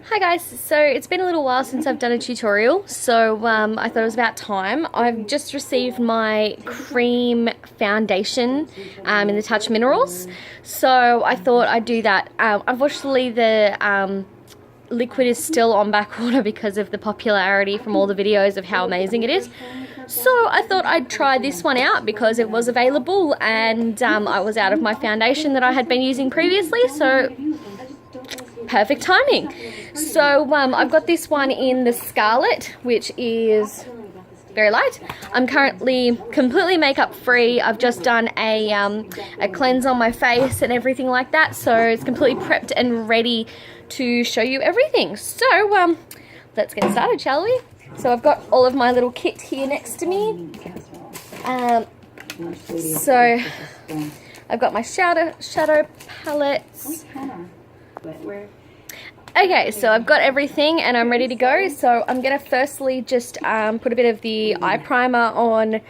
Hi guys, so it's been a little while since I've done a tutorial, so I thought it was about time. I've just received my cream foundation in the Touch Minerals, so I thought I'd do that. Unfortunately the liquid is still on back order because of the popularity from all the videos of how amazing it is. So I thought I'd try this one out because it was available and I was out of my foundation that I had been using previously, so perfect timing. So I've got this one in the Scarlet, which is very light. I'm currently completely makeup free. I've just done a cleanse on my face and everything like that, so it's completely prepped and ready to show you everything. So let's get started, shall we? So I've got all of my little kit here next to me. So I've got my shadow palettes. Okay, so I've got everything and I'm ready to go. So I'm going to firstly just put a bit of the eye primer on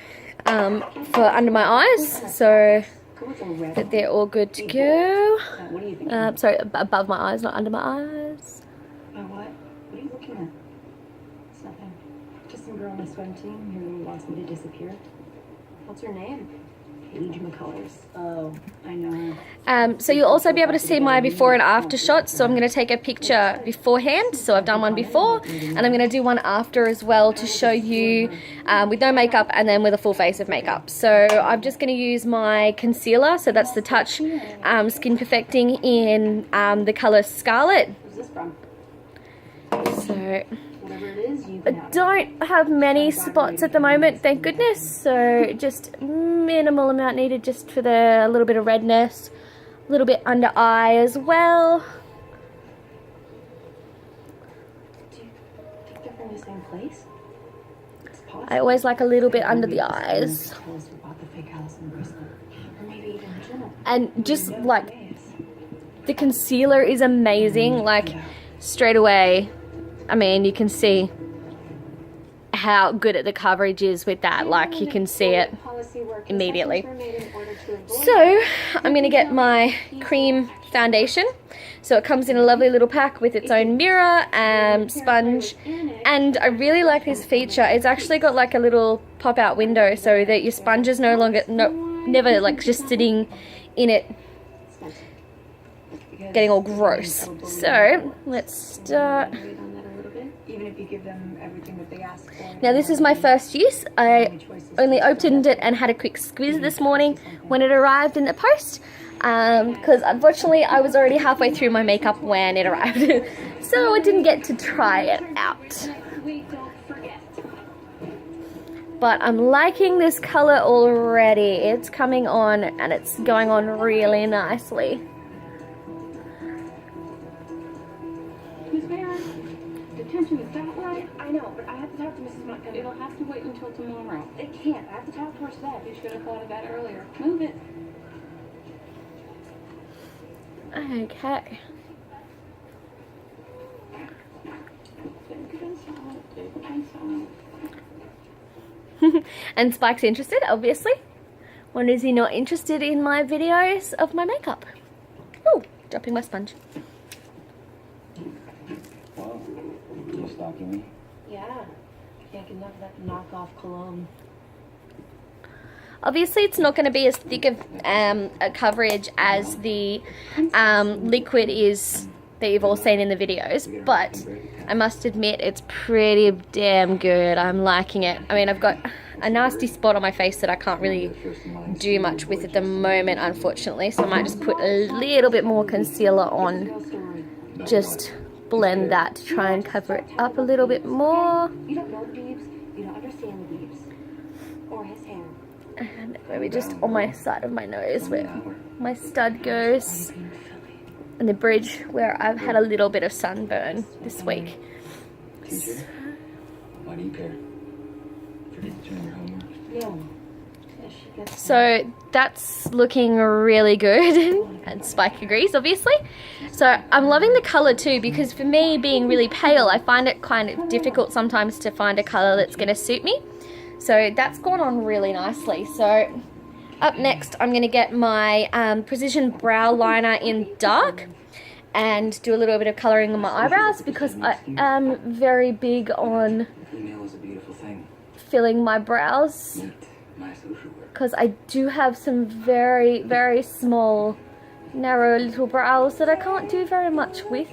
for under my eyes, so that they're all good to go. Sorry, above my eyes, not under my eyes. Oh, what? What are you looking at? It's nothing. Just some girl on my swim team who wants me to disappear. What's her name? Colors. Oh, I know. So you'll also be able to see my before and after shots. So I'm going to take a picture beforehand. So I've done one before, and I'm going to do one after as well to show you with no makeup and then with a full face of makeup. So I'm just going to use my concealer. So that's the Touch Skin Perfecting in the color Scarlet. Where's this from? So I don't have many spots at the moment, thank goodness, so just minimal amount needed just for a little bit of redness, a little bit under eye as well. Do you think they're from the same place? I always like a little bit under the eyes. And just like the concealer is amazing, like straight away. I mean, you can see how good the coverage is with that, like you can see it immediately. So I'm going to get my cream foundation. So it comes in a lovely little pack with its own mirror and sponge, and I really like this feature. It's actually got like a little pop-out window so that your sponge is never like just sitting in it getting all gross. So let's start. Even if you give them everything that they ask for. Now this is my first use. I only opened it and had a quick squeeze this morning when it arrived in the post, because unfortunately I was already halfway through my makeup when it arrived, so I didn't get to try it out. But I'm liking this color already. It's coming on and it's going on really nicely. That way? I know, but I have to talk to Mrs. Montgomery. It'll have to wait until tomorrow. It can't. I have to talk to her today. You should have thought of that earlier. Move it. Okay. And Spike's interested, obviously. When is he not interested in my videos of my makeup? Oh, dropping my sponge. You stalking me? Yeah. Can't get enough of that knockoff cologne. Obviously it's not going to be as thick of a coverage as the liquid is that you've all seen in the videos, but I must admit it's pretty damn good. I'm liking it. I mean, I've got a nasty spot on my face that I can't really do much with at the moment, unfortunately, so I might just put a little bit more concealer on, just blend that to try and cover it up a little bit more. You don't know the Beebs, you don't understand the Beebs. Or his hair. And maybe just on my side of my nose where my stud goes. And the bridge where I've had a little bit of sunburn this week. Why do you care? Forget to turn your homework. Yeah. So that's looking really good, and Spike agrees, obviously. So I'm loving the color too, because for me, being really pale, I find it kind of difficult sometimes to find a color that's going to suit me. So that's gone on really nicely. So up next, I'm going to get my Precision Brow Liner in dark, and do a little bit of colouring on my eyebrows because I am very big on Every nail is a beautiful thing. filling my brows, Meet my social work. because I do have some very, very small, narrow little brows that I can't do very much with.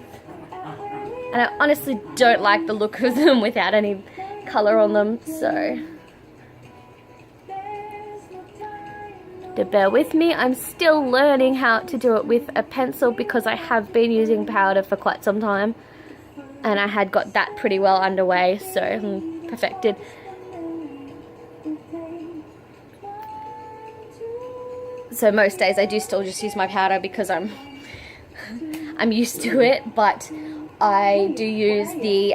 And I honestly don't like the look of them without any colour on them, so to bear with me. I'm still learning how to do it with a pencil because I have been using powder for quite some time, and I had got that pretty well underway, so I'm perfected. So most days I do still just use my powder because I'm used to it, but I do use the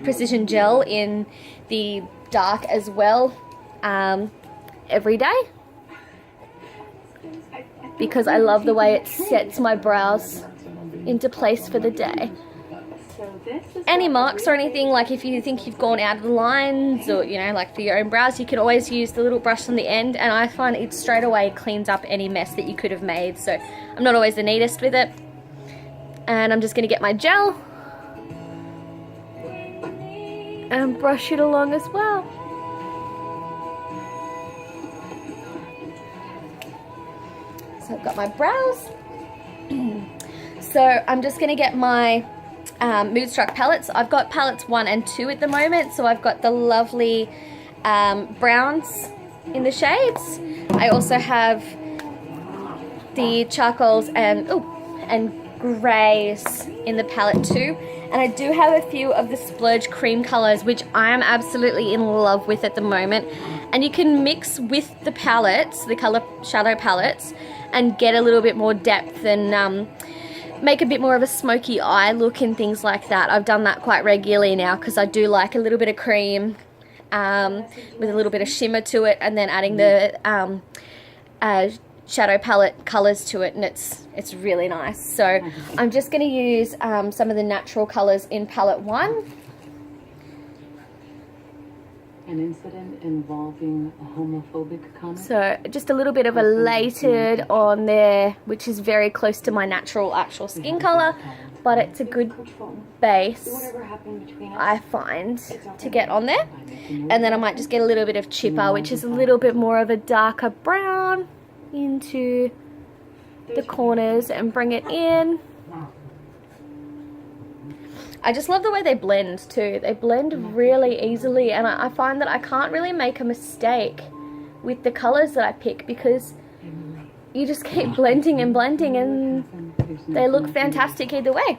precision gel in the dark as well every day, because I love the way it sets my brows into place for the day. Any marks or anything, like if you think you've gone out of the lines, or you know, like for your own brows, you can always use the little brush on the end, and I find it straight away cleans up any mess that you could have made. So I'm not always the neatest with it. And I'm just going to get my gel and brush it along as well. So I've got my brows. So I'm just going to get my Moodstruck palettes. I've got palettes 1 and 2 at the moment. So I've got the lovely browns in the shades. I also have the charcoals and greys in the palette too, and I do have a few of the splurge cream colors, which I am absolutely in love with at the moment. And you can mix with the palettes, the color shadow palettes, and get a little bit more depth and make a bit more of a smoky eye look and things like that. I've done that quite regularly now because I do like a little bit of cream with a little bit of shimmer to it, and then adding the shadow palette colors to it, and it's really nice. So I'm just going to use some of the natural colors in palette 1. An incident involving a homophobic comment. So just a little bit of elated on there, which is very close to my actual skin color, but it's a good base, I find, to get on there. And then I might just get a little bit of chipper, which is a little bit more of a darker brown, into the corners and bring it in. I just love the way they blend too. They blend really easily, and I find that I can't really make a mistake with the colors that I pick because you just keep blending and blending and they look fantastic either way.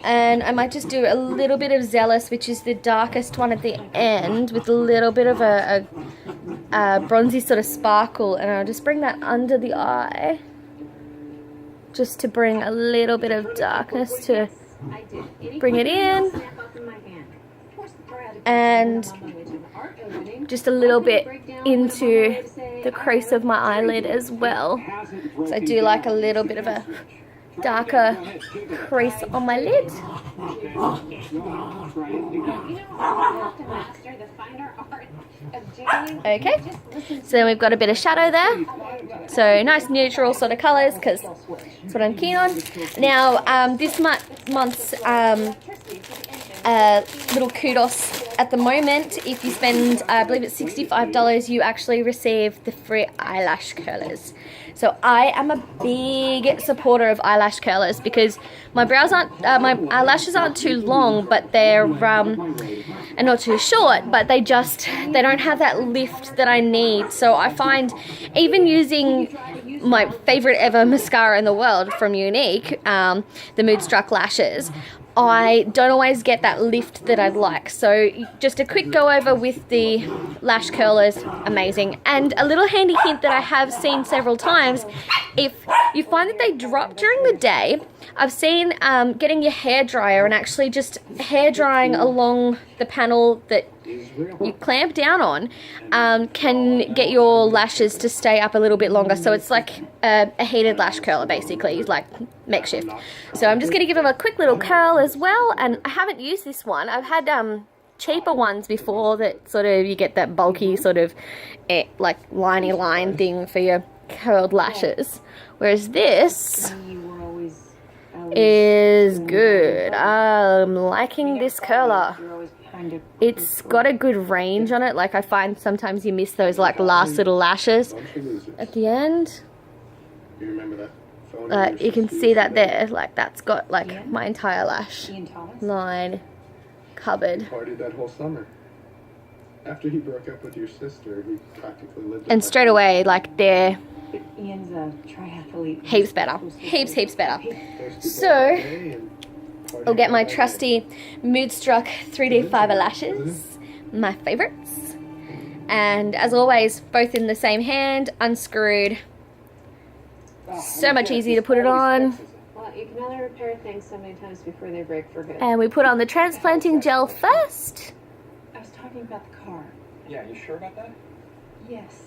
And I might just do a little bit of Zealous, which is the darkest one at the end, with a little bit of a bronzy sort of sparkle, and I'll just bring that under the eye just to bring a little bit of darkness to bring it in, and just a little bit into the crease of my eyelid as well. So I do like a little bit of a darker crease on my lid. Okay, so then we've got a bit of shadow there. So nice neutral sort of colours, because that's what I'm keen on. Now this month's little kudos at the moment, if you spend I believe it's $65, you actually receive the free eyelash curlers. So I am a big supporter of eyelash curlers because my eyelashes aren't too long, but they're and not too short, but they don't have that lift that I need. So I find even using my favorite ever mascara in the world from Younique, the Moodstruck lashes, I don't always get that lift that I'd like. So just a quick go over with the lash curlers, amazing. And a little handy hint that I have seen several times, if you find that they drop during the day, I've seen getting your hair dryer and actually just hair drying along the panel that you clamp down on can get your lashes to stay up a little bit longer. So it's like a heated lash curler, basically, like makeshift. So I'm just going to give them a quick little curl as well, and I haven't used this one. I've had cheaper ones before that sort of, you get that bulky sort of like liney line thing for your curled lashes. Whereas this You were always is good. I'm liking this curler. You're always behind it. It's got a good range on it. Like I find sometimes you miss those like last little lashes at the end. You remember that phone? You can see that there. Like that's got like my entire lash Ian Thomas. line covered. Partied that whole summer. After he broke up with your sister, he practically lived. And straight away, like they're But Ian's a triathlete. heaps better. Heaps better. So I'll get my trusty Moodstruck 3D fiber lashes, my favorites. And as always, both in the same hand, unscrewed. So much easier to put it on. Well, you can only repair things so many times before they break for good. And we put on the transplanting gel first. I was talking about the car. Yeah, you sure about that? Yes.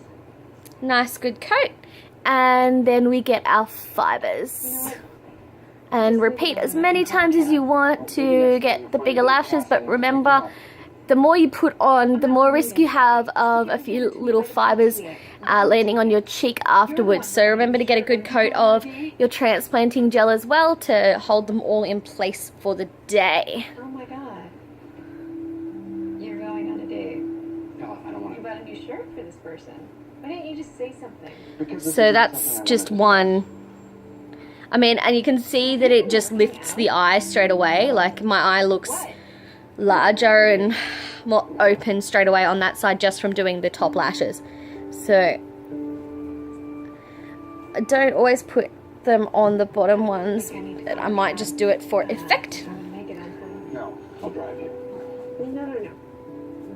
Nice good coat. And then we get our fibers. And repeat as many times as you want to get the bigger lashes, but remember, the more you put on, the more risk you have of a few little fibers landing on your cheek afterwards. So remember to get a good coat of your transplanting gel as well to hold them all in place for the day. Oh my god. You're going on a date. No, I don't want You bought a new shirt for this person. Why didn't you just say something? to. So that's just one. I mean, and you can see that it just lifts the eye straight away. Like my eye looks larger and more open straight away on that side just from doing the top lashes. So I don't always put them on the bottom ones, but I might just do it for effect. I'm gonna make it on for you. No, I'll drive you. No.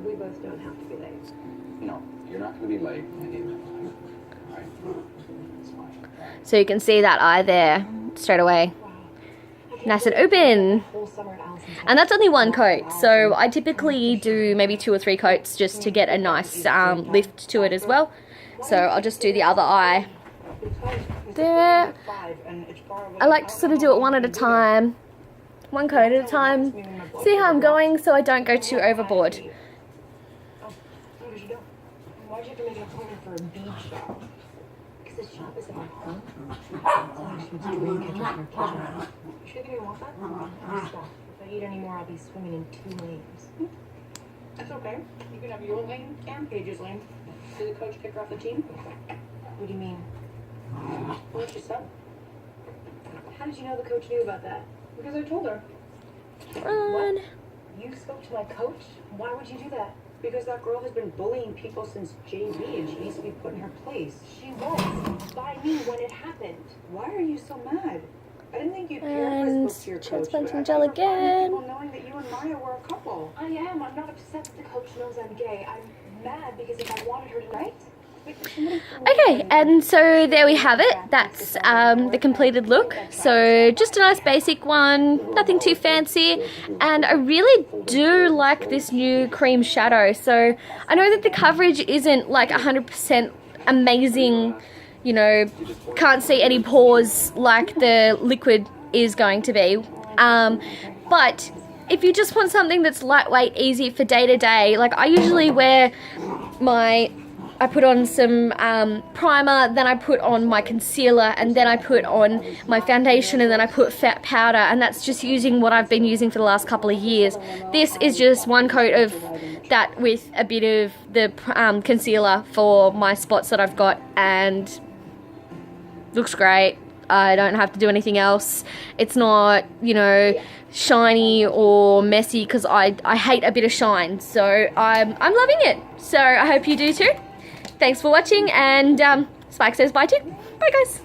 We both don't have to be late. No, you're not going to be late. I need my time. All right? It's fine. So you can see that eye there straight away. Nice and open. Whole summer at Allison's And that's only one coat, so I typically do maybe 2 or 3 coats just to get a nice lift to it as well. So I'll just do the other eye there. I like to sort of do it one at a time, one coat at a time, see how I'm going so I don't go too overboard. Where'd you go? Why'd you have to make an appointment for a bead shop? Because the shop is in my home. She wants to drink and drink her kitchen. You sure you didn't want that? Stop. If I eat anymore, I'll be swimming in 2 lanes. That's okay. You can have your lane and Paige's lane. Did the coach kick her off the team? What do you mean? What you said? How did you know the coach knew about that? Because I told her. Run. You spoke to my coach? Why would you do that? Because that girl has been bullying people since JV and she needs to be put in her place. She was. By me when it happened. Why are you so mad? I didn't think you'd care if I And spoke to your coach. transplanting gel again. People knowing that you and Maya were a couple. I am. I'm not upset that the coach knows I'm gay. I'm mad because if I wanted her tonight... Okay, and so there we have it. That's the completed look. So just a nice basic one, nothing too fancy. And I really do like this new cream shadow. So I know that the coverage isn't like 100% amazing, you know, can't see any pores like the liquid is going to be. But if you just want something that's lightweight, easy for day to day, like I usually wear I put on some primer, then I put on my concealer, and then I put on my foundation, and then I put fat powder, and that's just using what I've been using for the last couple of years. This is just one coat of that with a bit of the concealer for my spots that I've got, and looks great. I don't have to do anything else. It's not, you know, shiny or messy because I hate a bit of shine. So I'm loving it. So I hope you do too. Thanks for watching, and Spike says bye too. Bye guys.